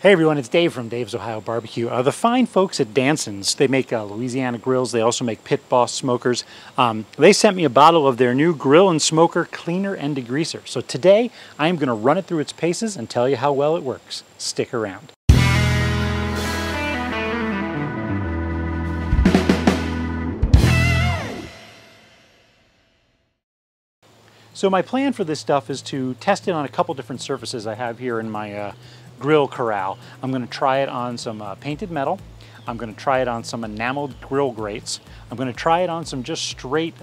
Hey everyone, it's Dave from Dave's Ohio Barbecue. The fine folks at Danson's, they make Louisiana grills. They also make Pit Boss smokers. They sent me a bottle of their new grill and smoker cleaner and degreaser. So today, I am going to run it through its paces and tell you how well it works. Stick around. So my plan for this stuff is to test it on a couple different surfaces I have here in my grill corral. I'm going to try it on some painted metal. I'm going to try it on some enameled grill grates. I'm going to try it on some just straight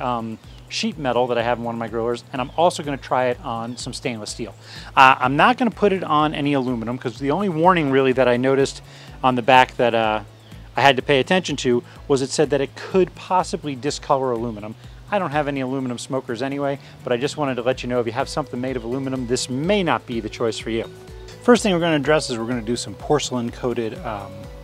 sheet metal that I have in one of my grillers, and I'm also going to try it on some stainless steel. I'm not going to put it on any aluminum because the only warning really that I noticed on the back that I had to pay attention to was it said that it could possibly discolor aluminum. I don't have any aluminum smokers anyway, but I just wanted to let you know if you have something made of aluminum, this may not be the choice for you. First thing we're going to address is we're going to do some porcelain coated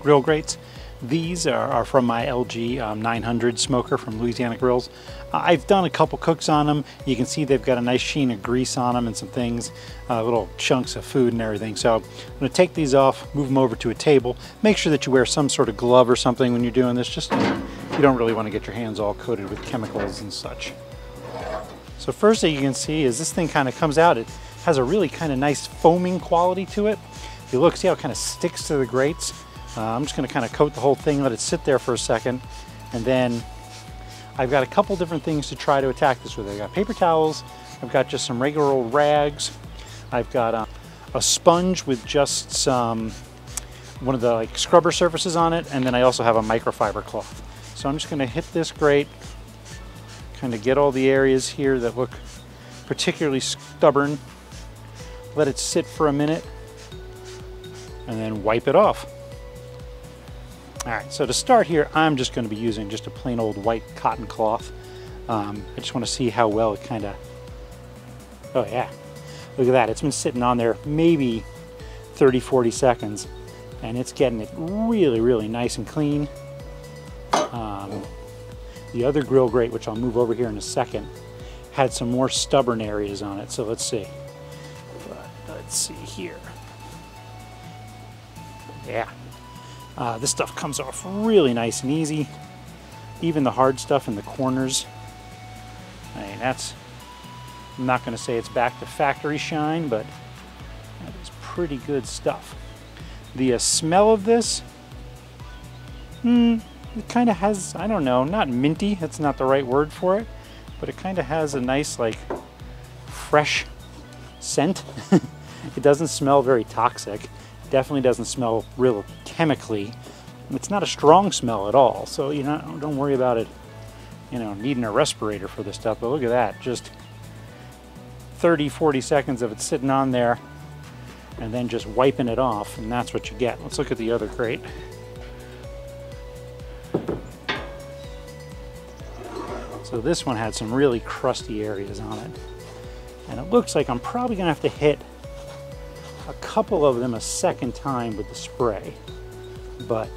grill grates. These are from my LG 900 smoker from Louisiana Grills. I've done a couple cooks on them. You can see they've got a nice sheen of grease on them and some things, little chunks of food and everything. So I'm going to take these off, move them over to a table. Make sure that you wear some sort of glove or something when you're doing this. Just you don't really want to get your hands all coated with chemicals and such. So first thing you can see is this thing kind of comes out. It has a really kind of nice foaming quality to it. If you look, see how it kind of sticks to the grates? I'm just going to kind of coat the whole thing, let it sit there for a second, and then I've got a couple different things to try to attack this with. I've got paper towels, I've got just some regular old rags, I've got a sponge with just some, one of the scrubber surfaces on it, and then I also have a microfiber cloth. So I'm just going to hit this grate, kind of get all the areas here that look particularly stubborn, let it sit for a minute, and then wipe it off. All right, so to start here, I'm just going to be using just a plain old white cotton cloth. I just want to see how well it kind of, oh yeah, look at that. It's been sitting on there maybe 30, 40 seconds, and it's getting it really, really nice and clean. The other grill grate, which I'll move over here in a second, had some more stubborn areas on it, so let's see. Let's see here. Yeah. This stuff comes off really nice and easy. Even the hard stuff in the corners. I mean, that's, I'm not going to say it's back to factory shine, but that is pretty good stuff. The smell of this, it kind of has, I don't know, not minty, that's not the right word for it, but it kind of has a nice, like, fresh scent. It doesn't smell very toxic. Definitely doesn't smell real chemically. It's not a strong smell at all, so you know, don't worry about it, you know, needing a respirator for this stuff. But look at that, just 30, 40 seconds of it sitting on there and then just wiping it off, and that's what you get. Let's look at the other grate. So this one had some really crusty areas on it, and it looks like I'm probably gonna have to hit a couple of them a second time with the spray, but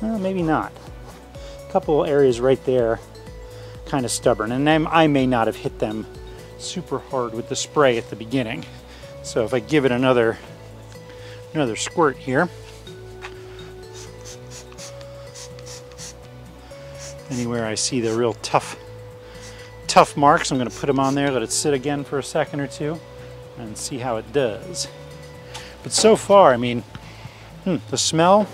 well, maybe not. A couple areas right there kind of stubborn, and then I may not have hit them super hard with the spray at the beginning. So if I give it another squirt here, anywhere I see the real tough marks, I'm going to put them on there, let it sit again for a second or two, and see how it does. But so far, I mean, the smell,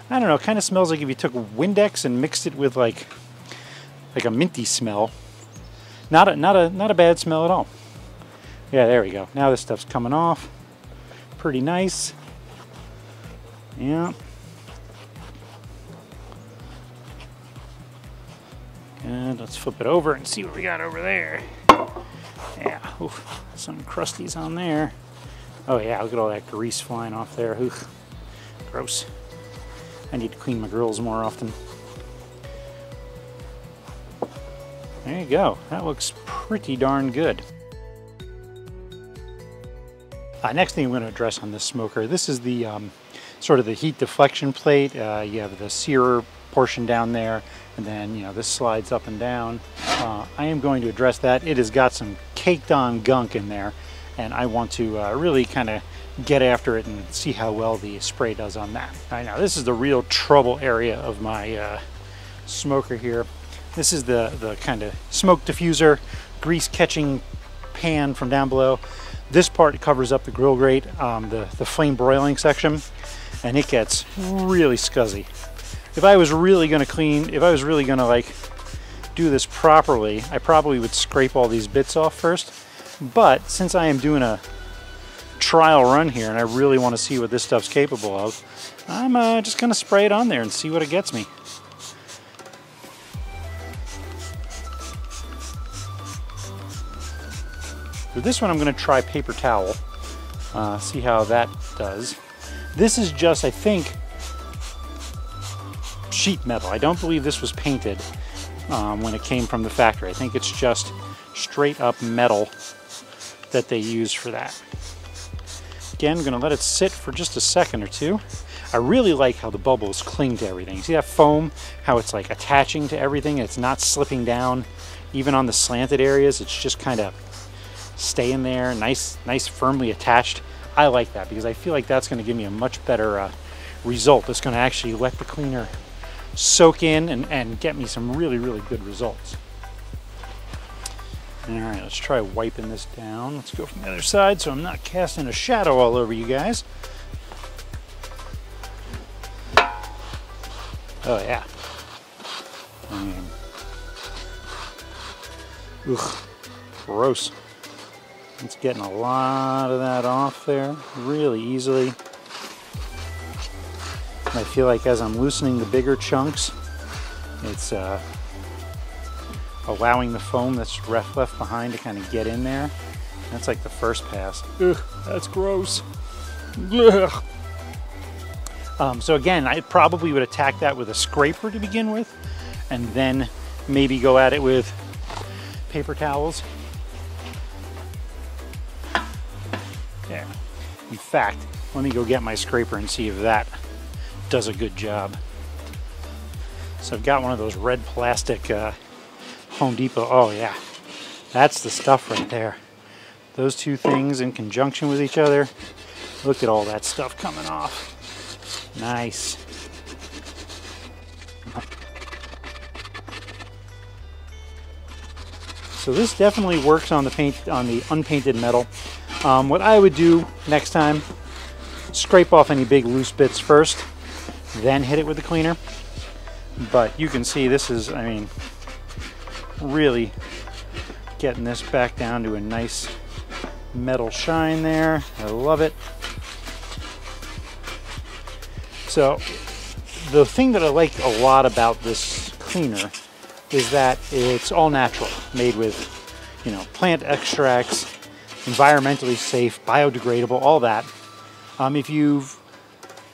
I don't know, it kind of smells like if you took Windex and mixed it with like a minty smell. Not a bad smell at all. Yeah, there we go. Now this stuff's coming off. Pretty nice. Yeah. And let's flip it over and see what we got over there. Yeah, oof, some crusties on there. Oh yeah, look at all that grease flying off there. Oof, gross. I need to clean my grills more often. There you go. That looks pretty darn good. Next thing I'm going to address on this smoker, this is the sort of the heat deflection plate. You have the searer portion down there, and then, you know, this slides up and down. I am going to address that. It has got some caked on gunk in there, and I want to really kind of get after it and see how well the spray does on that. I know this is the real trouble area of my smoker here. This is the kind of smoke diffuser, grease catching pan from down below. This part covers up the grill grate, the flame broiling section, and it gets really scuzzy. If I was really going to clean, if I was really going to like do this properly, I probably would scrape all these bits off first. But since I am doing a trial run here and I really want to see what this stuff's capable of, I'm just going to spray it on there and see what it gets me. With this one, I'm going to try paper towel, see how that does. This is just, I think, sheet metal. I don't believe this was painted when it came from the factory. I think it's just straight up metal that they use for that. Again, I'm going to let it sit for just a second or two. I really like how the bubbles cling to everything. See that foam? How it's like attaching to everything. It's not slipping down. Even on the slanted areas, it's just kind of staying there, nice firmly attached. I like that because I feel like that's going to give me a much better result. It's going to actually let the cleaner soak in and get me some really good results. All right, let's try wiping this down. Let's go from the other side so I'm not casting a shadow all over you guys. Oh yeah. Ugh, gross. It's getting a lot of that off there really easily. I feel like as I'm loosening the bigger chunks, it's allowing the foam that's left behind to kind of get in there. That's like the first pass. Ugh, that's gross. Ugh. So again, I probably would attack that with a scraper to begin with, and then maybe go at it with paper towels. Yeah. In fact, let me go get my scraper and see if that does a good job. So I've got one of those red plastic Home Depot. Oh yeah, that's the stuff right there. Those two things in conjunction with each other. Look at all that stuff coming off. Nice. So this definitely works on the paint, on the unpainted metal. What I would do next time, scrape off any big loose bits first, then hit it with the cleaner. But you can see this is, I mean, really getting this back down to a nice metal shine there. I love it. So the thing that I like a lot about this cleaner is that it's all natural, made with, you know, plant extracts, environmentally safe, biodegradable, all that. If you've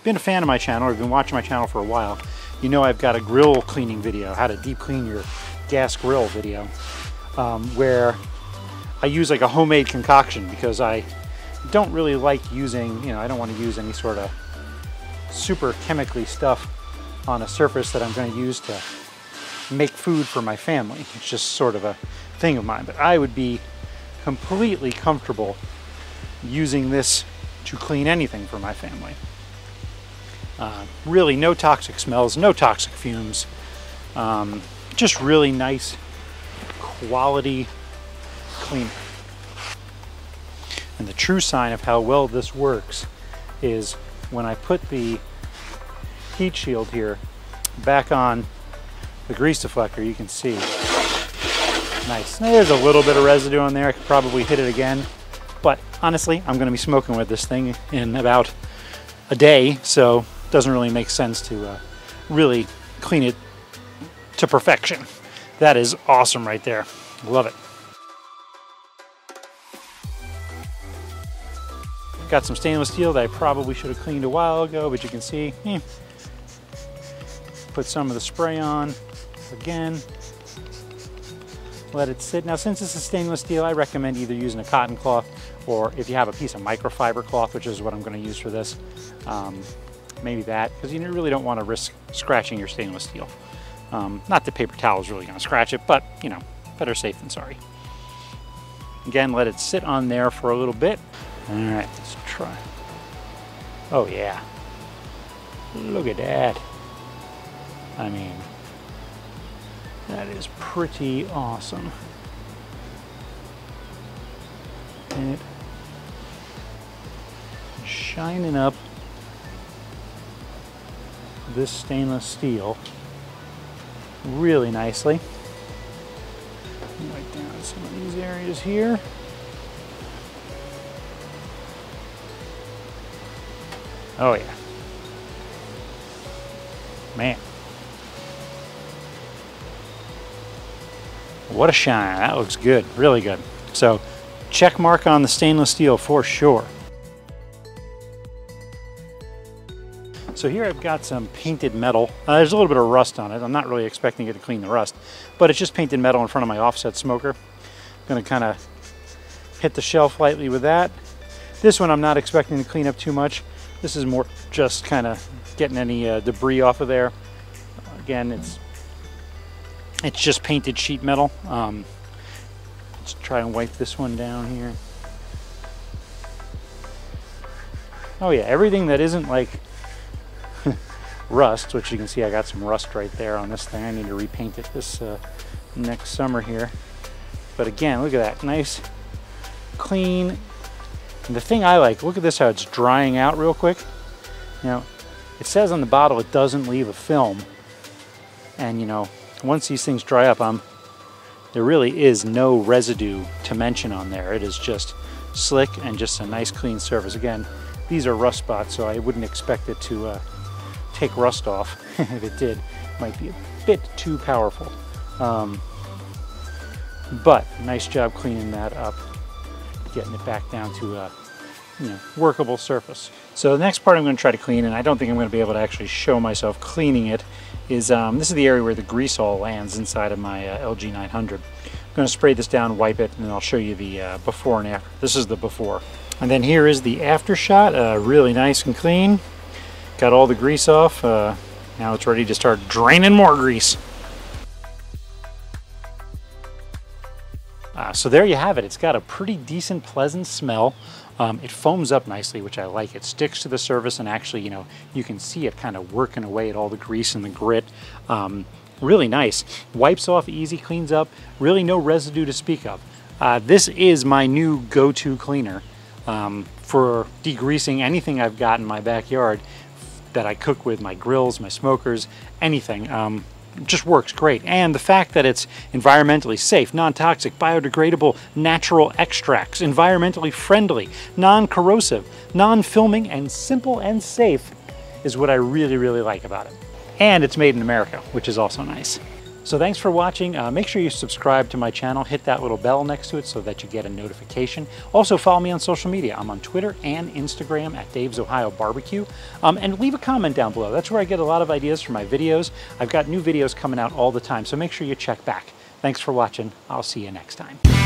been a fan of my channel or been watching my channel for a while, you know I've got a grill cleaning video, how to deep clean your gas grill video, where I use like a homemade concoction because I don't really like using, you know, I don't want to use any sort of super chemically stuff on a surface that I'm going to use to make food for my family. It's just sort of a thing of mine, but I would be completely comfortable using this to clean anything for my family. Really no toxic smells, no toxic fumes, just really nice quality cleaner. And the true sign of how well this works is when I put the heat shield here back on the grease deflector, you can see. Nice. Now, there's a little bit of residue on there. I could probably hit it again. But honestly, I'm going to be smoking with this thing in about a day, so it doesn't really make sense to really clean it to perfection. That is awesome right there. Love it. Got some stainless steel that I probably should have cleaned a while ago, but you can see, put some of the spray on again, let it sit. Now since this is stainless steel, I recommend either using a cotton cloth, or if you have a piece of microfiber cloth, which is what I'm going to use for this, maybe that, because you really don't want to risk scratching your stainless steel. Not that paper towel is really going to scratch it, but you know, better safe than sorry. Again, let it sit on there for a little bit. All right, let's try. Oh yeah. Look at that. I mean, that is pretty awesome. And it shining up this stainless steel really nicely. Right down some of these areas here. Oh yeah. Man. What a shine. That looks good. Really good. So, check mark on the stainless steel for sure. So here I've got some painted metal. There's a little bit of rust on it. I'm not really expecting it to clean the rust, but it's just painted metal in front of my offset smoker. I'm going to kind of hit the shelf lightly with that. This one I'm not expecting to clean up too much. This is more just kind of getting any debris off of there. Again, it's just painted sheet metal. Let's try and wipe this one down here. Oh yeah, everything that isn't like rust, which you can see I got some rust right there on this thing. I need to repaint it this next summer here. But again, look at that, nice, clean. And the thing I like, look at this, how it's drying out real quick. You know, it says on the bottle it doesn't leave a film. And you know, once these things dry up, there really is no residue to mention on there. It is just slick and just a nice clean surface. Again, these are rust spots, so I wouldn't expect it to take rust off. If it did, it might be a bit too powerful. But nice job cleaning that up, getting it back down to a workable surface. So the next part I'm going to try to clean, and I don't think I'm going to be able to actually show myself cleaning it, is this is the area where the grease all lands inside of my LG 900. I'm going to spray this down, wipe it, and then I'll show you the before and after. This is the before. And then here is the after shot, really nice and clean. Got all the grease off. Now it's ready to start draining more grease. So there you have it. It's got a pretty decent, pleasant smell. It foams up nicely, which I like. It sticks to the surface, and actually, you can see it kind of working away at all the grease and the grit. Really nice. Wipes off easy, cleans up. Really no residue to speak of. This is my new go-to cleaner for degreasing anything I've got in my backyard that I cook with, my grills, my smokers, anything. It just works great. And the fact that it's environmentally safe, non-toxic, biodegradable, natural extracts, environmentally friendly, non-corrosive, non-filming, and simple and safe is what I really, really like about it. And it's made in America, which is also nice. So thanks for watching. Make sure you subscribe to my channel. Hit that little bell next to it so that you get a notification. Also follow me on social media. I'm on Twitter and Instagram at Dave's Ohio Barbecue. And leave a comment down below. That's where I get a lot of ideas for my videos. I've got new videos coming out all the time, so make sure you check back. Thanks for watching. I'll see you next time.